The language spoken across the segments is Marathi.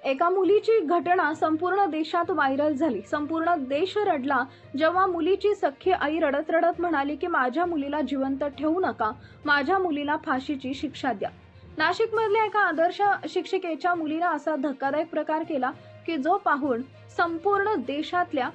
एका मुलीची घटना संपूर्ण देशात व्हायरल झाली. संपूर्ण देश रडला जेव्हा मुलीची सख्खी आई रडत रडत म्हणाली की माझ्या मुलीला जिवंत ठेवू नका, माझ्या मुलीला फाशीची शिक्षा द्या. नाशिकमधल्या एका आदर्श शिक्षिकेच्या मुलीने असा धक्कादायक प्रकार केला की जो पाहून संपूर्ण देशातल्या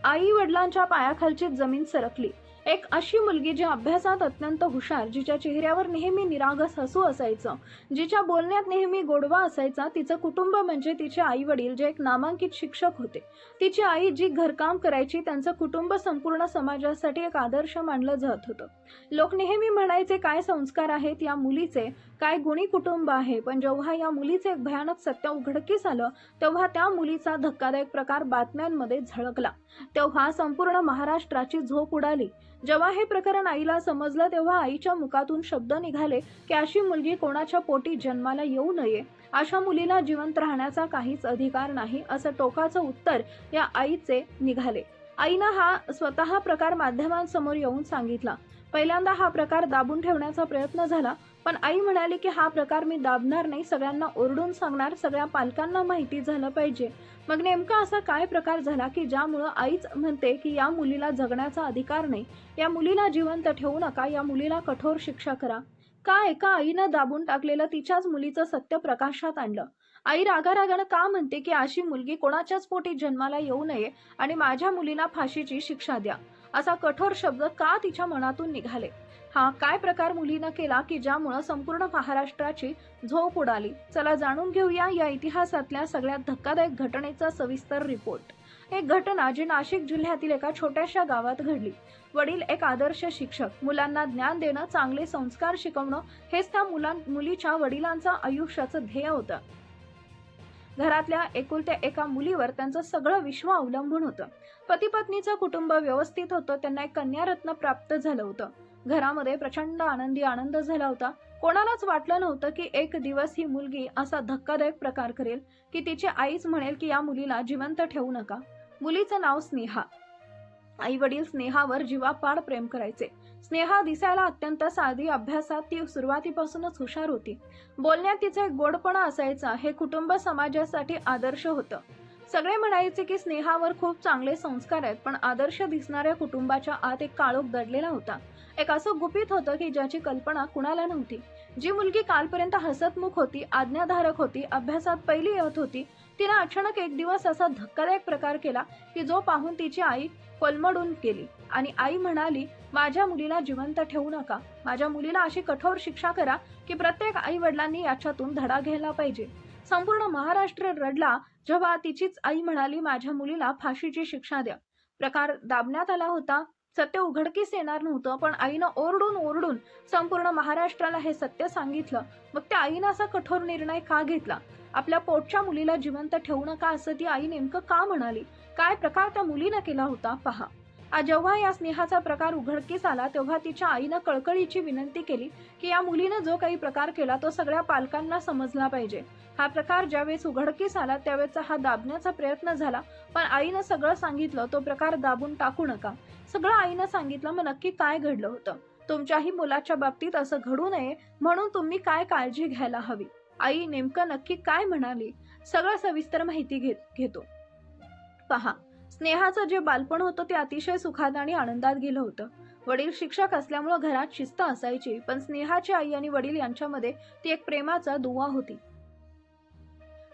आई वडिलांच्या पायाखालची जमीन सरकली. एक अशी मुलगी जी अभ्यासात अत्यंत हुशार, जिच्या चेहऱ्यावर नेहमी निरागस हसू असायचं, जिच्या बोलण्यात नेहमी गोडवा असायचा. तिचं कुटुंब म्हणजे तिचे आई वडील जे एक नामांकित शिक्षक होते, तिची आई जी घरकाम करायची, त्यांचं कुटुंब संपूर्ण समाजासाठी एक आदर्श मानलं जात होतं. लोक नेहमी म्हणायचे काय संस्कार आहेत या मुलीचे, काय गुणी कुटुंब आहे. पण जेव्हा या मुलीचे एक भयानक सत्य उघडकीस आलं तेव्हा त्या मुलीचा धक्कादायक प्रकार बातम्यांमध्ये झळकला. तेव्हा संपूर्ण महाराष्ट्राची झोप उडाली. जेव्हा हे प्रकरण आईला समजलं तेव्हा आईच्या मुखातून शब्द निघाले की अशी मुलगी कोणाच्या पोटी जन्माला येऊ नये, अशा मुलीला जिवंत राहण्याचा काहीच अधिकार नाही, असं टोकाचं उत्तर या आईचे निघाले. आईनं हा स्वतः प्रकार माध्यमांसमोर येऊन सांगितला. पहिल्यांदा हा प्रकार दाबून ठेवण्याचा प्रयत्न झाला, पण आई म्हणाली की हा प्रकार मी दाबणार नाही, सगळ्यांना ओरडून सांगणार, सगळ्या पालकांना माहिती झालं पाहिजे. मग नेमका असा काय प्रकार झाला की ज्यामुळं आईच म्हणते की या मुलीला जगण्याचा अधिकार नाही, या मुलीला जिवंत ठेवू नका, या मुलीला कठोर शिक्षा करा. का एका आईनं दाबून टाकलेलं तिच्याच मुलीचं सत्य प्रकाशात आणलं? आई रागारागानं का म्हणते की अशी मुलगी कोणाच्याच पोटी जन्माला येऊ नये आणि माझ्या मुलीला फाशीची शिक्षा द्या, असा कठोर शब्द का तिच्या मनातून निघाले? हा काय प्रकार मुलीनं केला की ज्यामुळे संपूर्ण महाराष्ट्राची झोप उडाली? चला जाणून घेऊया या इतिहासातल्या सगळ्यात धक्कादायक घटनेचा सविस्तर रिपोर्ट. एक घटना जी नाशिक जिल्ह्यातील एका छोट्याशा गावात घडली. वडील एक आदर्श शिक्षक, मुलांना ज्ञान देणं, चांगले संस्कार शिकवणं हेच त्या मुलीच्या वडिलांचं आयुष्याचं ध्येय होतं. घरातल्या एकुलत्या एका मुलीवर त्यांचं सगळं विश्व अवलंबून होतं. पती पत्नीचं कुटुंब व्यवस्थित होतं, त्यांना एक कन्यारत्न प्राप्त झालं होतं. घरामध्ये प्रचंड आनंद झाला होता. कोणालाच वाटलं नव्हतं की एक दिवस ही मुलगी असा धक्कादायक प्रकार करेल की तिची आईच म्हणेल की या मुलीला जिवंत ठेवू नका. मुलीचं नाव स्नेहा. आई वडील स्नेहावर जीवापाड प्रेम करायचे. स्नेहा दिसायला अत्यंत साधी, अभ्यासात ती सुरुवातीपासूनच हुशार होती. बोलण्यात तिचा एक गोडपणा असायचा. हे कुटुंब समाजासाठी आदर्श होतं. सगळे म्हणायचे की स्नेहावर खूप चांगले संस्कार आहेत, पण आदर्श दिसणाऱ्या कुटुंबाच्या आत एक काळोख दडलेला होता. एक असं गुपित होतं की ज्याची कल्पना कुणाला नव्हती. जी मुलगी कालपर्यंत हसतमुख होती, आज्ञाधारक होती, अभ्यासात पहिली येत होती, तिने अचानक एक दिवस असा धक्कादायक प्रकार केला की जो पाहून तिची आई कोलमडून गेली आणि आई म्हणाली, माझ्या मुलीला जिवंत ठेवू नका, माझ्या मुलीला अशी कठोर शिक्षा करा की प्रत्येक आई वडिलांनी याच्यातून धडा घ्यायला पाहिजे. संपूर्ण महाराष्ट्र रडला जेव्हा तिचीच आई म्हणाली, माझ्या मुलीला फाशीची शिक्षा द्या. प्रकार दाबण्यात आला होता. सत्य उघडकीस येणार नव्हतं, पण आईनं ओरडून संपूर्ण महाराष्ट्राला हे सत्य सांगितलं. मग त्या आईनं असा कठोर निर्णय का घेतला? आपल्या पोटच्या मुलीला जिवंत ठेवू नका असं ती आई नेमकं का म्हणाली? काय प्रकार त्या मुलीनं केला होता पहा. आज जेव्हा या स्नेहाचा प्रकार उघडकीस आला तेव्हा तिच्या आईनं कळकळीची विनंती केली की या मुलीनं जो काही प्रकार केला तो सगळ्या पालकांना समजला पाहिजे. हा प्रकार ज्यावेळेस उघडकीस आला त्यावेळेचा हा दाबण्याचा प्रयत्न झाला, पण आईनं सगळं सांगितलं, तो प्रकार दाबून टाकू नका. सगळं आईनं सांगितलं. मग नक्की काय घडलं होतं? तुमच्याही मुलाच्या बाबतीत असं घडू नये म्हणून तुम्ही काय काळजी घ्यायला हवी? आई नेमकं नक्की काय म्हणाली? सगळं सविस्तर माहिती घेतो. पहा, स्नेहाचं जे बालपण होतं ते अतिशय सुखात आणि आनंदात गेलं होतं. वडील शिक्षक असल्यामुळे घरात शिस्त असायची, पण स्नेहाची आई आणि वडील यांच्यामध्ये ती एक प्रेमाचा दुवा होती.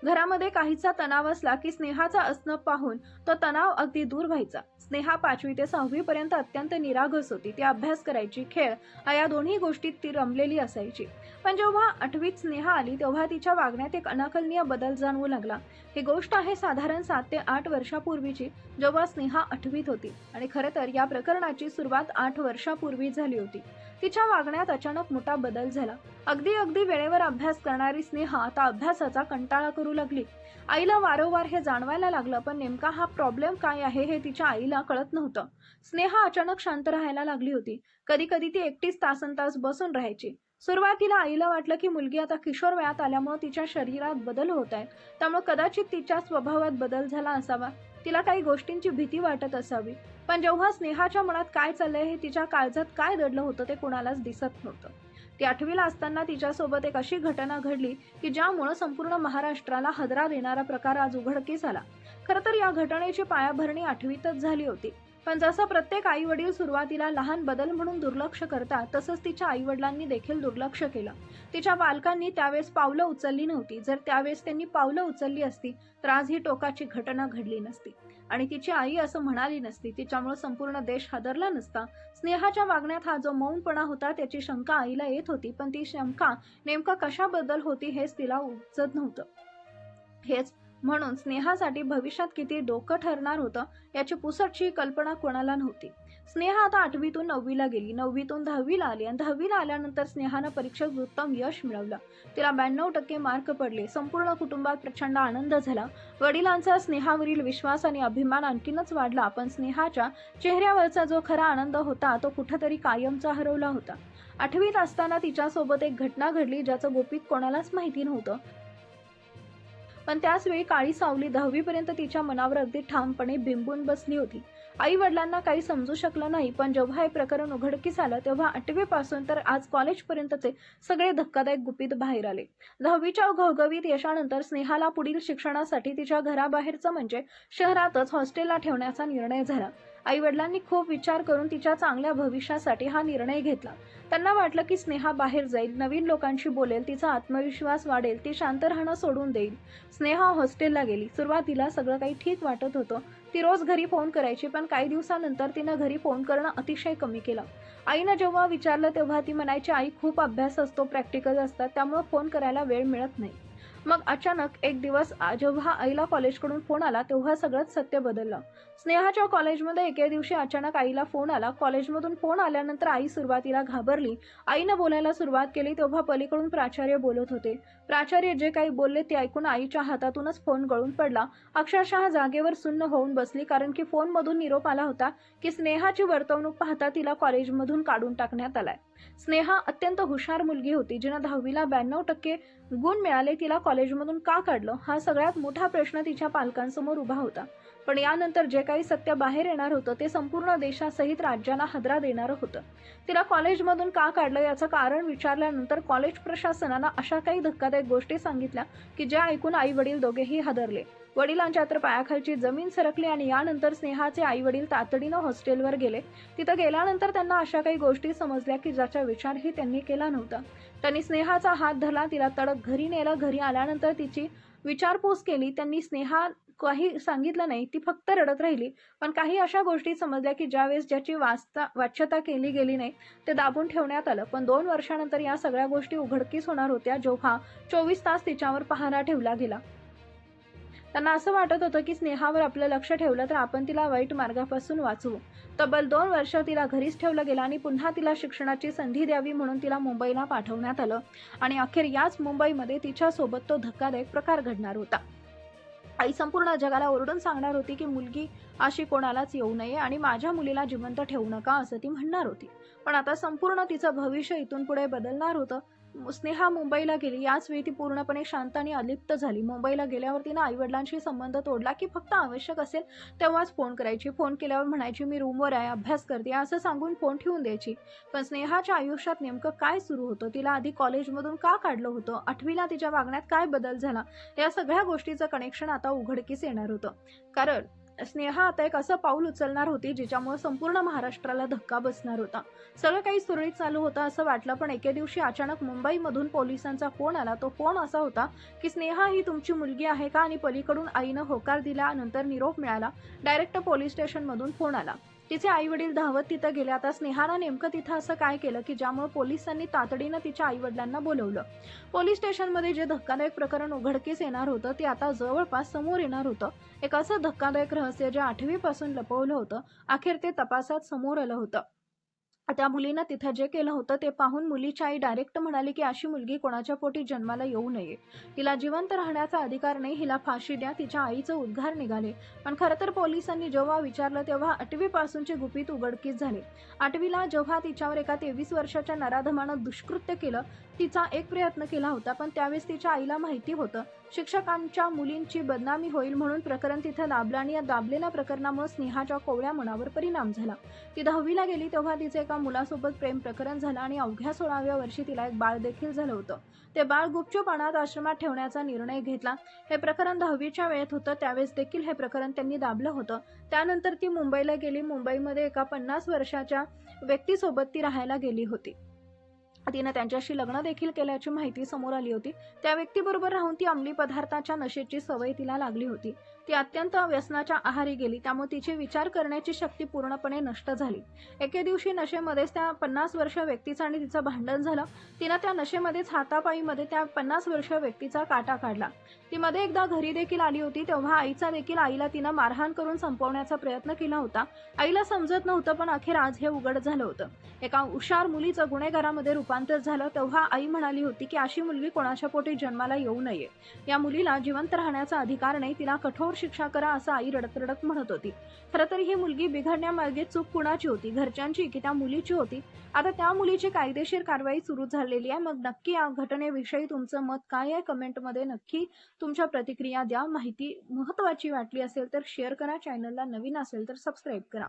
घरामध्ये काहीचा तणाव असला की स्नेहाचा असणं पाहून तो तणाव अगदी दूर व्हायचा. स्नेहा 5वी ते 6वी पर्यंत अत्यंत निरागस होती. ती अभ्यास करायची, खेळ या दोन्ही गोष्टीत ती रमलेली असायची. पण जेव्हा 8वीत स्नेहा आली तेव्हा तिच्या वागण्यात एक अनाकलनीय बदल जाणवू लागला. ही गोष्ट आहे साधारण 7 ते 8 वर्षापूर्वीची, जेव्हा स्नेहा 8वीत होती. आणि खरं तर या प्रकरणाची सुरुवात 8 वर्षापूर्वी झाली होती. तिच्या वागण्यात अचानक मोठा बदल झाला. अगदी वेळेवर अभ्यास करणारी स्नेहा आता अभ्यासाचा कंटाळा करू लागली. आईला वारंवार हे जाणवायला लागलं, पण नेमका हा प्रॉब्लेम काय आहे हे तिच्या आईला कळत नव्हतं. स्नेहा अचानक शांत राहायला लागली होती. कधी ती एकटीच तासनतास बसून राहायची. सुरुवातीला आईला वाटलं की मुलगी आता किशोर वयात आल्यामुळे तिच्या शरीरात बदल होत आहेत, त्यामुळे कदाचित तिच्या स्वभावात बदल झाला असावा, तिला काही गोष्टींची भीती वाटत असावी. पण जेव्हा स्नेहाच्या मनात काय चाललंय हे, तिच्या काळजात काय दडलं होतं ते कोणालाच दिसत नव्हतं. ती 8वीला असताना तिच्यासोबत एक अशी घटना घडली की ज्यामुळे संपूर्ण महाराष्ट्राला हादरा देणारा प्रकार आज उघडकीस आला. खरं तर या घटनेची पायाभरणी 8वीतच झाली होती. पण जसं प्रत्येक आई वडील सुरुवातीला लहान बदल म्हणून दुर्लक्ष करतात, तसंच तिच्या आई वडिलांनी देखील दुर्लक्ष केलं. तिच्या पालकांनी त्यावेळेस पावलं उचलली नव्हती. जर त्यावेळेस त्यांनी पावलं उचलली असती तर आज ही टोकाची घटना घडली नसती आणि तिची आई असं म्हणाली नसती. तिच्यामुळे संपूर्ण देश हादरला नसता. स्नेहाच्या वागण्यात हा जो मौनपणा होता त्याची शंका आईला येत होती, पण ती शंका नेमका कशाबद्दल होती हेच तिला उमजत नव्हतं. हेच म्हणून स्नेहासाठी भविष्यात किती डोकं ठरणार होतं याची पुसटची कल्पना कोणाला नव्हती. स्नेहा आता 8वीतून 9वीला गेली, 9वीतून 10वीला आली आणि 10वीला आल्यानंतर स्नेहानं परीक्षेत उत्तम यश मिळवलं. तिला 92% मार्क पडले. संपूर्ण कुटुंबात प्रचंड आनंद झाला. वडिलांचा स्नेहावरील विश्वास आणि अभिमान आणखीनच वाढला. पण स्नेहाच्या चेहऱ्यावरचा जो खरा आनंद होता तो कुठेतरी कायमचा हरवला होता. 8वीत असताना तिच्यासोबत एक घटना घडली ज्याचं गुपित कोणालाच माहिती नव्हतं. पण त्याच वेळी काळी सावली 10वी पर्यंत तिच्या मनावर अगदी ठामपणे बिंबून बसली होती. आई वडिलांना काही समजू शकलं नाही, पण जेव्हा हे प्रकरण उघडकीस आलं तेव्हा 8वी पासून तर आज कॉलेज पर्यंतचे सगळे धक्कादायक गुपित बाहेर आले. 10वीच्या घवघवीत यशानंतर स्नेहाला पुढील शिक्षणासाठी तिच्या घराबाहेरचं म्हणजे शहरातच हॉस्टेलला ठेवण्याचा निर्णय झाला. आई वडिलांनी खूप विचार करून तिच्या चांगल्या भविष्यासाठी हा निर्णय घेतला. त्यांना वाटलं की स्नेहा बाहेर जाईल, नवीन लोकांशी बोलेल, तिचा आत्मविश्वास वाढेल, ती शांत राहणं सोडून देईल. स्नेहा हॉस्टेलला गेली. सुरुवातीला सगळं काही ठीक वाटत होतं. ती रोज घरी फोन करायची, पण काही दिवसानंतर तिनं घरी फोन करणं अतिशय कमी केलं. आईनं जेव्हा विचारलं तेव्हा ती म्हणायची, आई खूप अभ्यास असतो, प्रॅक्टिकल असतात, त्यामुळे फोन करायला वेळ मिळत नाही. मग अचानक एक दिवस जेव्हा आईला कॉलेजकडून फोन आला तेव्हा सगळंच सत्य बदललं. स्नेहाच्या कॉलेजमध्ये एके दिवशी अचानक आईला फोन आला. कॉलेजमधून फोन आल्यानंतर आई सुरुवातीला घाबरली. आईनं बोलायला सुरुवात केली तेव्हा पलीकडून प्राचार्य बोलत होते. प्राचार्य जे काही बोलले ते ऐकून आईच्या हातातूनच फोन गळून पडला. अक्षरशः जागेवर सुन्न होऊन बसली, कारण की फोनमधून निरोप आला होता की स्नेहाची वर्तवणूक पाहता तिला कॉलेजमधून काढून टाकण्यात आलाय. स्नेहा अत्यंत हुशार मुलगी होती, जिनं 10वीला 92% गुण मिळाले. तिला कॉलेजमधून का काढलं हा सगळ्यात मोठा प्रश्न तिच्या पालकांसमोर उभा होता. पण यानंतर जे काही सत्य बाहेर येणार होतं ते संपूर्ण देशासहित राज्याला हादरा देणारं होतं. तिला कॉलेजमधून का काढलं याचं कारण विचारल्यानंतर कॉलेज प्रशासनानं अशा काही धक्कादायक गोष्टी सांगितल्या की ज्या ऐकून आई वडील दोघेही हादरले. वडिलांच्या तर पायाखालची जमीन सरकली आणि यानंतर स्नेहाचे आई वडील तातडीनं हॉस्टेलवर गेले. तिथं गेल्यानंतर त्यांना अशा काही गोष्टी समजल्या की ज्याचा विचारही त्यांनी केला नव्हता. त्यांनी स्नेहाचा हात धरला, तिला तडक घरी नेलं. घरी आल्यानंतर तिची विचारपूस केली. त्यांनी स्नेहा काही सांगितलं नाही, ती फक्त रडत राहिली. पण काही अशा गोष्टी समजल्या की ज्यावेळेस ज्याची वाच्यता केली गेली नाही ते दाबून ठेवण्यात आलं. पण 2 वर्षानंतर या सगळ्या गोष्टी उघडकीस होणार होत्या जेव्हा 24 तास तिच्यावर पहारा ठेवला गेला. त्यांना असं वाटत होतं की स्नेहावर आपलं लक्ष ठेवलं तर आपण तिला वाईट मार्गापासून वाचवू. तब्बल 2 वर्ष तिला घरीच ठेवलं गेलं आणि पुन्हा तिला शिक्षणाची संधी द्यावी म्हणून तिला मुंबईला पाठवण्यात आलं. आणि अखेर याच मुंबईमध्ये तिच्यासोबत तो धक्कादायक प्रकार घडणार होता. आई संपूर्ण जगाला ओरडून सांगणार होती की मुलगी अशी कोणालाच येऊ नये आणि माझ्या मुलीला जिवंत ठेवू नका असं ती म्हणणार होती. पण आता संपूर्ण तिचं भविष्य इथून पुढे बदलणार होतं. स्नेहा मुंबईला गेली. याच वेळी ती पूर्णपणे शांत आणि अलिप्त झाली. मुंबईला गेल्यावर तिनं आईवडिलांशी संबंध तोडला की फक्त आवश्यक असेल तेव्हाच फोन करायची. फोन केल्यावर म्हणायची मी रूमवर आहे, अभ्यास करते असं सांगून फोन ठेवून द्यायची. पण स्नेहाच्या आयुष्यात नेमकं काय सुरू होतं, तिला आधी कॉलेजमधून का काढलं होतं, 8वीला तिच्या वागण्यात काय बदल झाला, या सगळ्या गोष्टीचं कनेक्शन आता उघडकीस येणार होतं. कारण स्नेहा आता एक असं पाऊल उचलणार होती जिच्यामुळे संपूर्ण महाराष्ट्राला धक्का बसणार होता. सगळं काही सुरळीत चालू होतं असं वाटलं, पण एके दिवशी अचानक मुंबईमधून पोलिसांचा फोन आला. तो फोन असा होता की स्नेहा ही तुमची मुलगी आहे का, आणि पलीकडून आईनं होकार दिल्यानंतर निरोप मिळाला. डायरेक्ट पोलीस स्टेशनमधून फोन आला. तिचे आई वडील धावत तिथं गेले. आता स्नेहानं नेमकं तिथं असं काय केलं की ज्यामुळे पोलिसांनी तातडीनं तिच्या आई वडिलांना बोलवलं. पोलीस स्टेशनमध्ये जे धक्कादायक प्रकरण उघडकीस येणार होतं ते आता जवळपास समोर येणार होतं. एक असं धक्कादायक रहस्य जे 8वी पासून लपवलं होतं, अखेर ते तपासात समोर आलं होतं. त्या मुलीनं तिथं जे केलं होतं ते पाहून मुलीची आई डायरेक्ट म्हणाली की अशी मुलगी कोणाच्या पोटी जन्माला येऊ नये, तिला जिवंत राहण्याचा अधिकार नाही, हिला फाशी द्या. तिच्या आईचं उद्गार निघाले. पण खरं तर पोलिसांनी जेव्हा विचारलं तेव्हा 8वी पासूनचे गुपित उघडकीस झाले. 8वीला जेव्हा तिच्यावर एका 23 वर्षाच्या नराधमानं दुष्कृत्य केलं, तिचा एक प्रयत्न केला होता, पण त्यावेळेस तिच्या आईला माहिती होतं शिक्षकांच्या मुलींची बदनामी होईल म्हणून प्रकरण तिथं दाबलं आणि या दाबलेल्या प्रकरणामुळे स्नेहाच्या कोवळ्या मनावर परिणाम झाला. ती 10वीला गेली तेव्हा तिचे एका मुलासोबत प्रेम प्रकरण झालं आणि अवघ्या 16व्या वर्षी तिला एक बाळ देखील झालं होतं. ते बाळ गुपचूप अनाथ आश्रमात ठेवण्याचा निर्णय घेतला. हे प्रकरण 10वीच्या वेळेत होतं. त्यावेळेस देखील हे प्रकरण त्यांनी दाबलं होतं. त्यानंतर ती मुंबईला गेली. मुंबईमध्ये एका 50 वर्षाच्या व्यक्तीसोबत ती राहायला गेली होती. तिने त्यांच्याशी लग्न देखील केल्याची माहिती समोर आली होती. त्या व्यक्तीबरोबर राहून ती अंमली पदार्थाच्या नशेची सवय तिला लागली होती. ती अत्यंत व्यसनाच्या आहारी गेली. त्यामुळे तिची विचार करण्याची शक्ती पूर्णपणे नष्ट झाली. एके दिवशी नशेमध्येच त्या 50 वर्षीय व्यक्तीचं आणि तिचं भांडण झालं. तिनं त्या नशेमध्येच हातापायीमध्ये त्या 50 वर्षीय व्यक्तीचा काटा काढला. ती मध्ये एकदा घरी देखील आली होती. तेव्हा आईला तिनं मारहाण करून संपवण्याचा प्रयत्न केला होता. आईला समजत नव्हतं, पण अखेर आज हे उघड झालं होतं. एका हुशार मुलीचं गुन्हेगारामध्ये रूपांतर झालं. तेव्हा आई म्हणाली होती की अशी मुलगी कोणाच्या पोटी जन्माला येऊ नये. या मुलीला जिवंत राहण्याचा अधिकार नाही. तिला कठोर शिक्षा करा, असं आई रडत रडत म्हणत होती. खरं तर ही मुलगी बिघडण्यामागे चूक कुणाची होती? घरच्यांची की त्या मुलीची होती? आता त्या मुलीची कायदेशीर कारवाई सुरू झालेली आहे. मग नक्की या घटनेविषयी तुमचं मत काय आहे? कमेंटमध्ये नक्की तुमच्या प्रतिक्रिया द्या. माहिती महत्त्वाची वाटली असेल तर शेअर करा. चॅनलला नवीन असेल तर सबस्क्राईब करा.